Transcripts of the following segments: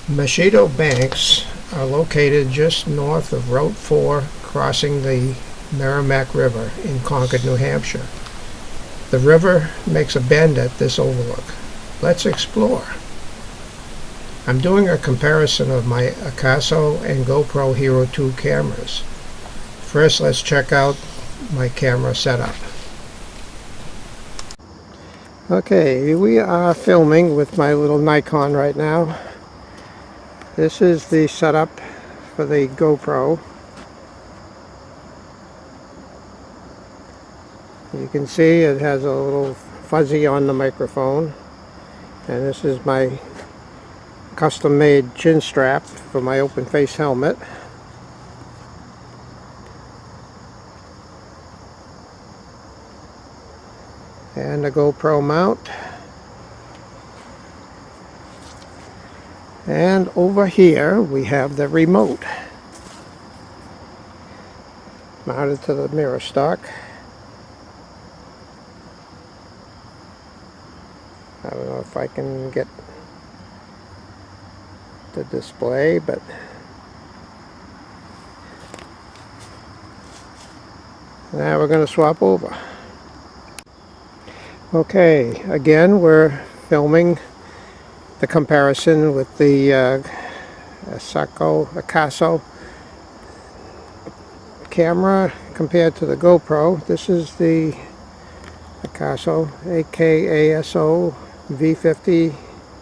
Machyedo Banks are located just north of Route 4, crossing the Merrimack River in Concord, New Hampshire. The river makes a bend at this overlook. Let's explore. I'm doing a comparison of my Akaso and GoPro Hero 2 cameras. First, let's check out my camera setup. Okay, we are filming with my little Nikon right now. This is the setup for the GoPro. You can see it has a little fuzzy on the microphone, and this is my custom-made chin strap for my open face helmet. And the GoPro mount. And over here we have the remote mounted to the mirror stock. I don't know if I can get the display, but now we're going to swap over. Okay, again we're filming the comparison with the Akaso camera compared to the GoPro. This is the Akaso AKASO V50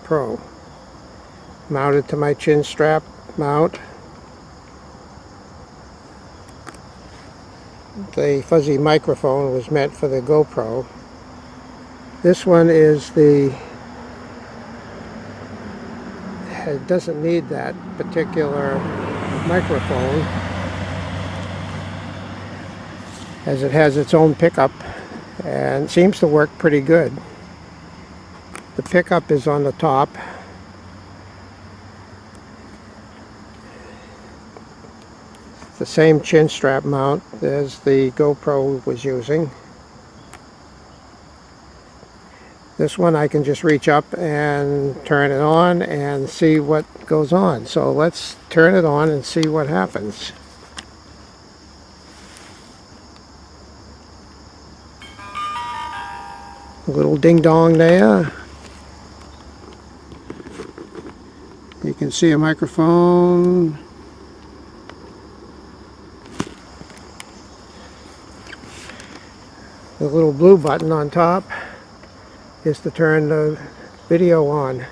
Pro, mounted to my chin strap mount. The fuzzy microphone was meant for the GoPro. This one is it doesn't need that particular microphone, as it has its own pickup and seems to work pretty good. The pickup is on the top. It's the same chin strap mount as the GoPro was using. This one I can just reach up and turn it on and see what goes on. So let's turn it on and see what happens. A little ding dong there. You can see a microphone. The little blue button on top is to turn the video on.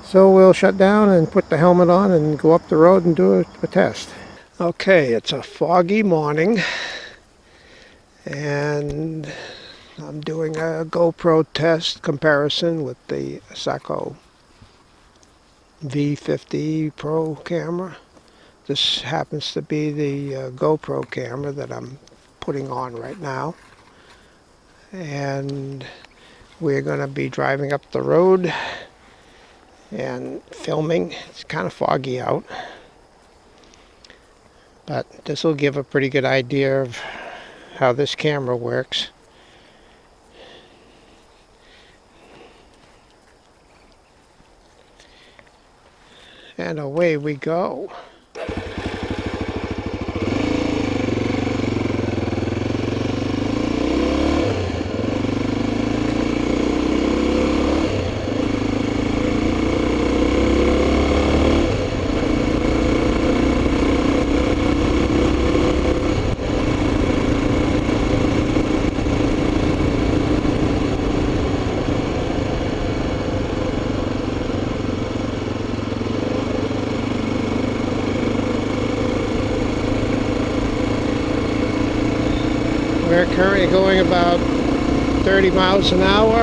So we'll shut down and put the helmet on and go up the road and do a test. Okay, it's a foggy morning and I'm doing a GoPro test comparison with the Akaso V50 Pro camera. This happens to be the GoPro camera that I'm putting on right now. And we're going to be driving up the road and filming. It's kind of foggy out, but this will give a pretty good idea of how this camera works. And away we go. We're currently going about 30 miles an hour.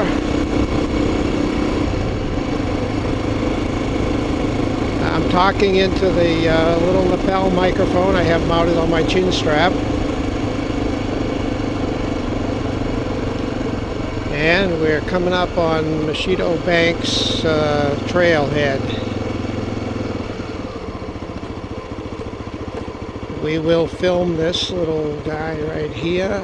I'm talking into the little lapel microphone I have mounted on my chin strap. And we're coming up on Muchyedo Banks trailhead. We will film this little guy right here.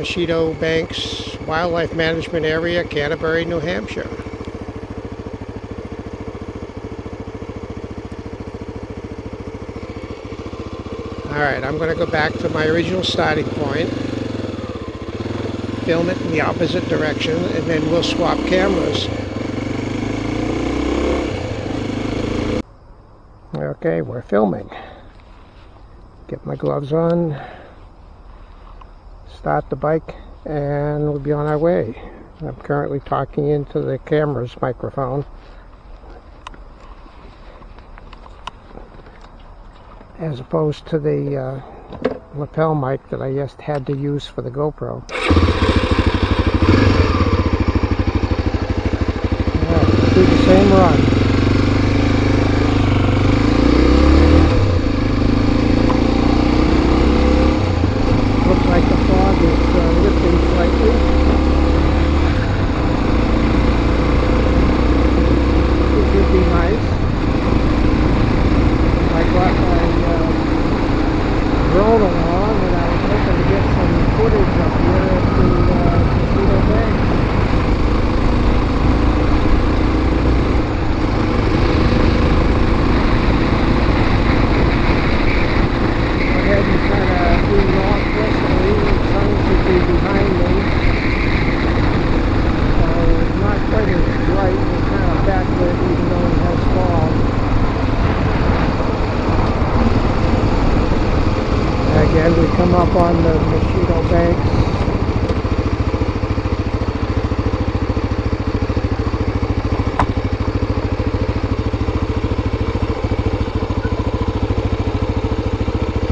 Machyedo Banks Wildlife Management Area, Canterburry, New Hampshire. Alright, I'm going to go back to my original starting point, film it in the opposite direction, and then we'll swap cameras. Okay, we're filming. Get my gloves on, start the bike, and we'll be on our way. I'm currently talking into the camera's microphone, as opposed to the lapel mic that I just had to use for the GoPro. Yeah, do the same run. Looks like the fog is lifting slightly. It would be nice. I got my drone along, and I was hoping to get some footage up here at the Muchyedo Banks. Go ahead and kind of do northwesterly. The sun should be behind me, so it's not quite as bright. It's kind of backlit even though it has fog. Again, we come up on the Machyedo Banks.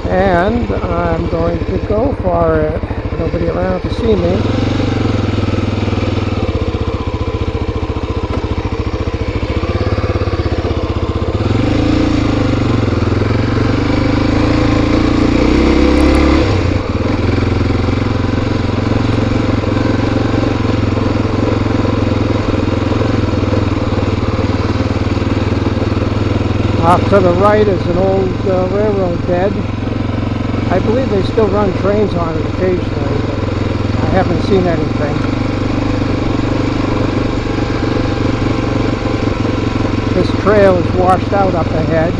And I'm going to go for it. Nobody around to see me. Off to the right is an old railroad bed. I believe they still run trains on it occasionally, but I haven't seen anything. This trail is washed out up ahead.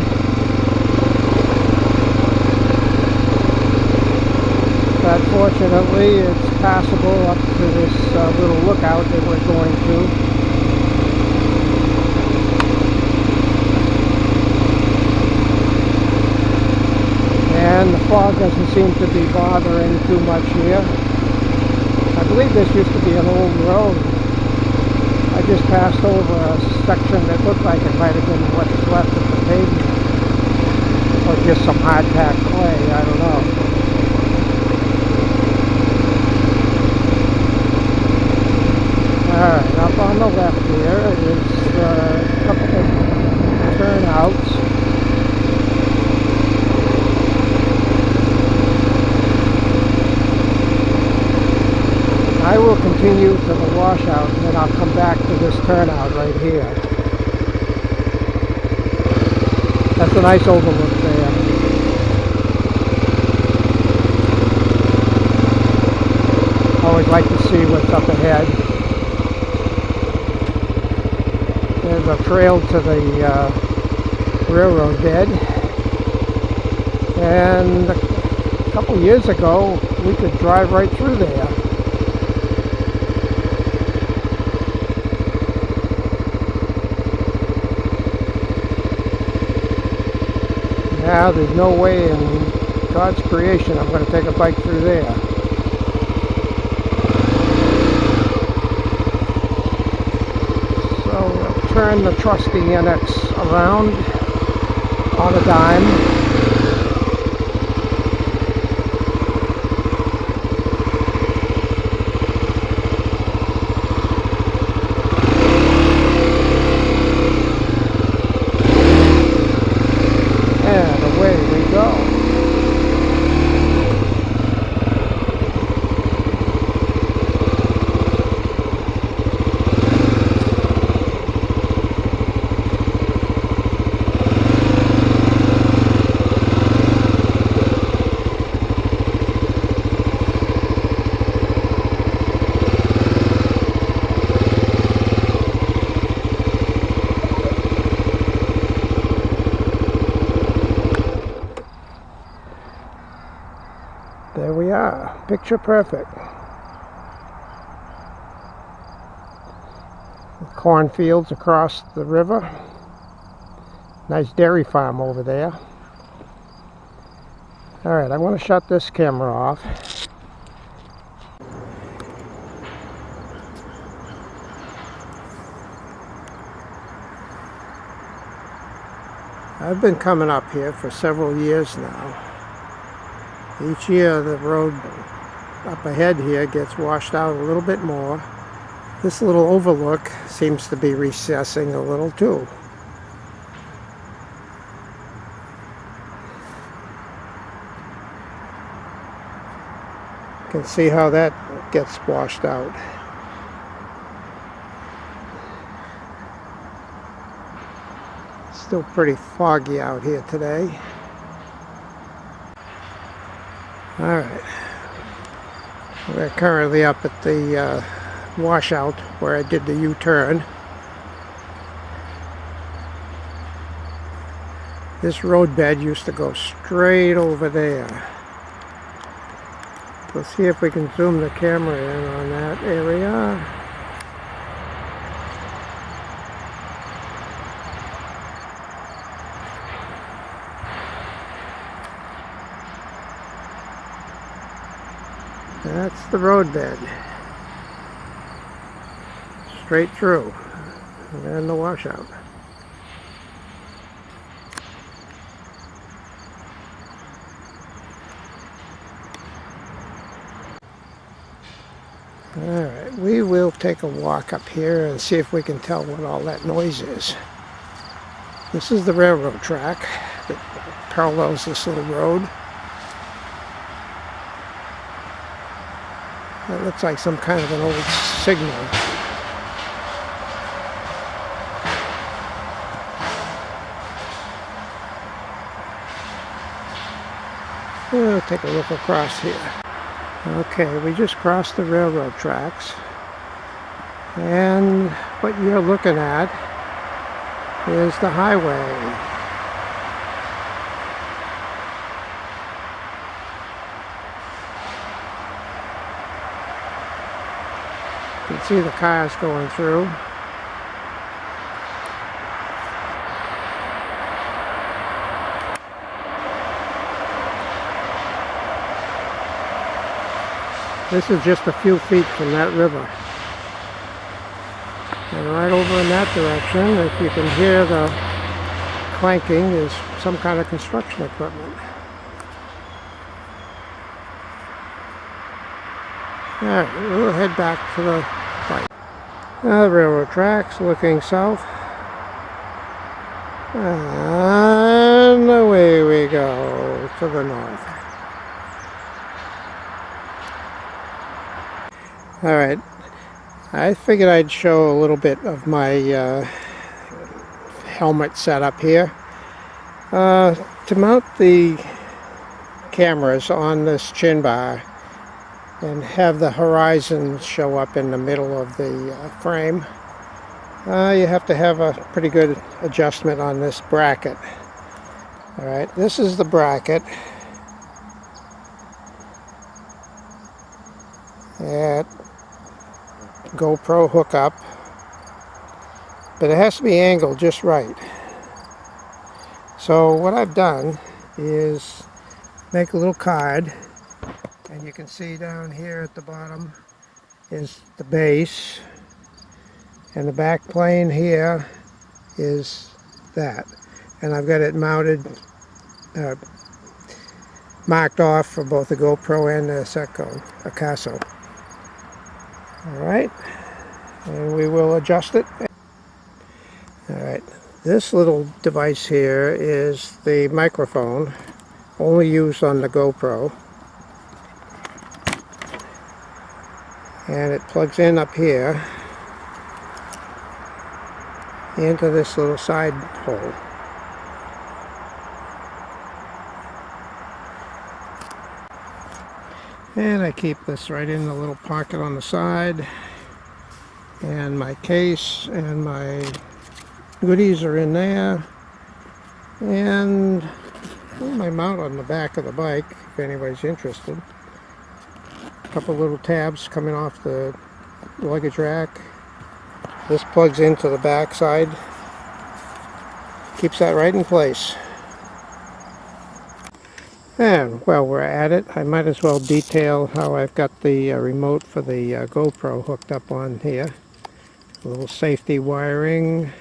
But fortunately, it's passable up to this little lookout that we're going to. And the fog doesn't seem to be bothering too much here. I believe this used to be an old road. I just passed over a section that looked like it might have been what's left of the pavement. Or just some hard-packed clay, I don't know. Alright, up on the left here is a couple of turnouts. I will continue to the washout, and then I'll come back to this turnout right here. That's a nice overlook there. Always like to see what's up ahead. There's a trail to the railroad bed. And a couple years ago, we could drive right through there. Now there's no way in God's creation I'm going to take a bike through there. So we'll turn the trusty NX around on a dime. There we are, picture perfect. Cornfields across the river. Nice dairy farm over there. Alright, I want to shut this camera off. I've been coming up here for several years now. Each year the road up ahead here gets washed out a little bit more. This little overlook seems to be recessing a little too. You can see how that gets washed out. Still pretty foggy out here today. Alright, we're currently up at the washout where I did the U-turn. This roadbed used to go straight over there. Let's see if we can zoom the camera in on that area. That's the roadbed. Straight through. And the washout. Alright, we will take a walk up here and see if we can tell what all that noise is. This is the railroad track that parallels this little road. That looks like some kind of an old signal. We'll take a look across here. Okay, we just crossed the railroad tracks. And what you're looking at is the highway. You can see the cars going through. This is just a few feet from that river. And right over in that direction, if you can hear the clanking, is some kind of construction equipment. Alright, we'll head back to the right. The railroad tracks looking south. And away we go to the north. Alright, I figured I'd show a little bit of my helmet setup here. To mount the cameras on this chin bar and have the horizon show up in the middle of the frame, you have to have a pretty good adjustment on this bracket. Alright, this is the bracket at GoPro hookup, but it has to be angled just right. So what I've done is make a little card, and you can see down here at the bottom is the base, and the back plane here is that, and I've got it mounted, marked off for both the GoPro and the Akaso. Alright, and we will adjust it. Alright, this little device here is the microphone, only used on the GoPro. And it plugs in up here into this little side hole. And I keep this right in the little pocket on the side, and my case and my goodies are in there, and my mount on the back of the bike if anybody's interested. A couple little tabs coming off the luggage rack. This plugs into the back side. Keeps that right in place. And while we're at it, I might as well detail how I've got the remote for the GoPro hooked up on here. A little safety wiring.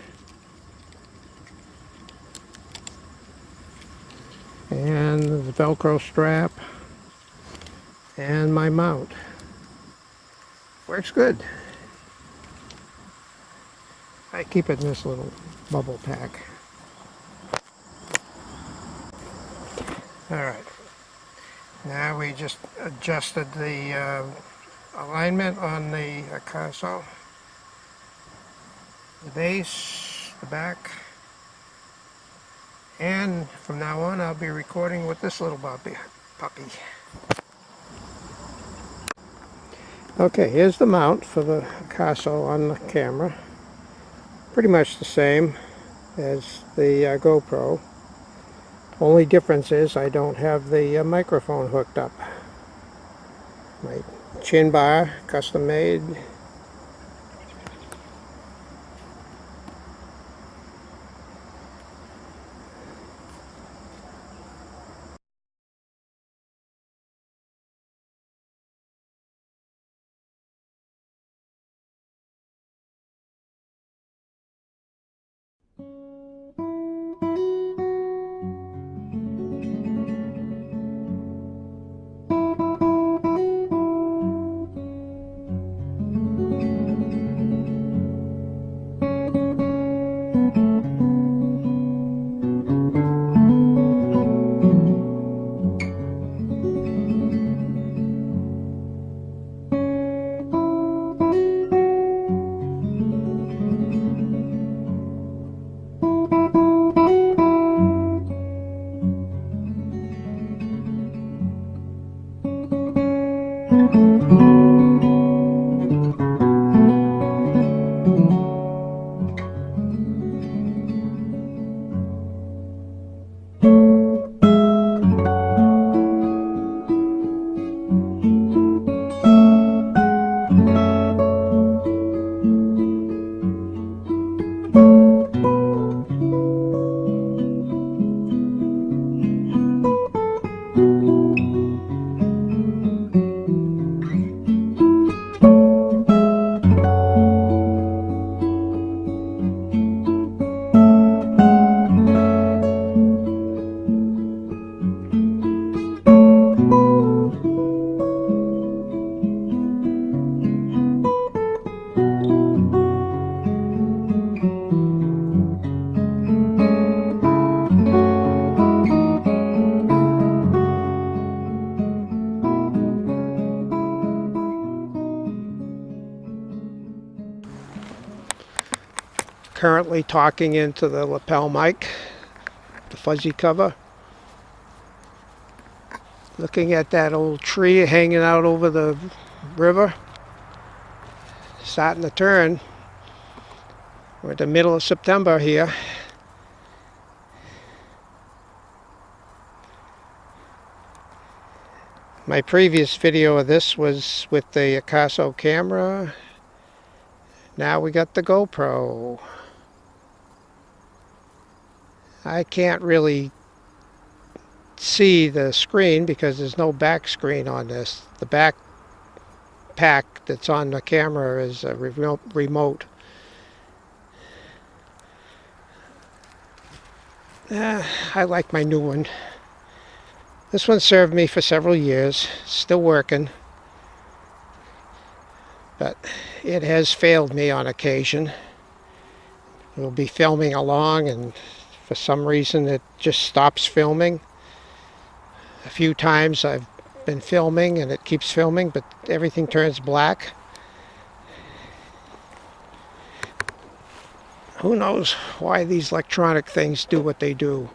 And the Velcro strap. And my mount. Works good. I keep it in this little bubble pack. Alright. Now we just adjusted the alignment on the Akaso. The base, the back. And from now on I'll be recording with this little puppy. Okay, here's the mount for the Akaso on the camera. Pretty much the same as the GoPro. Only difference is I don't have the microphone hooked up. My chin bar, custom made. Currently talking into the lapel mic, the fuzzy cover. Looking at that old tree hanging out over the river. Starting to turn. We're at the middle of September here. My previous video of this was with the Akaso camera. Now we got the GoPro. I can't really see the screen because there's no back screen on this. The back pack that's on the camera is a remote. I like my new one. This one served me for several years, still working, but it has failed me on occasion. We'll be filming along and for some reason it just stops filming. A few times I've been filming and it keeps filming, but everything turns black. Who knows why these electronic things do what they do.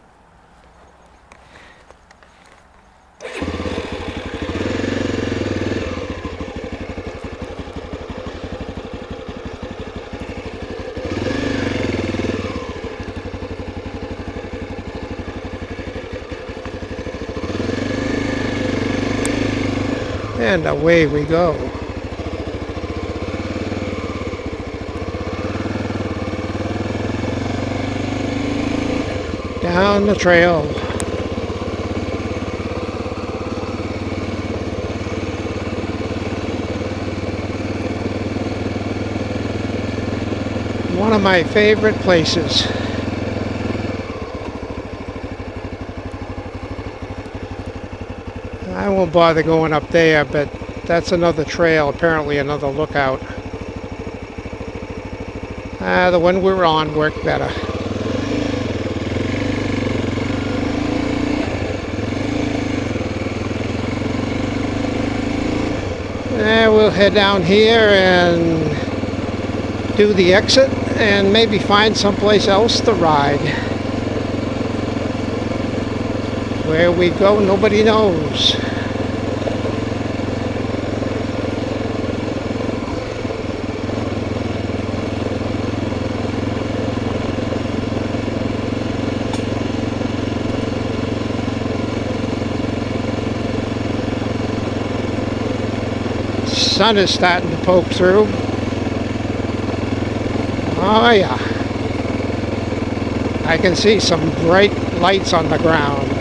And away we go. Down the trail. One of my favorite places. I won't bother going up there, but that's another trail, apparently another lookout. The one we were on worked better. We'll head down here and do the exit and maybe find someplace else to ride. Where we go, nobody knows. Sun is starting to poke through. Oh yeah. I can see some bright lights on the ground.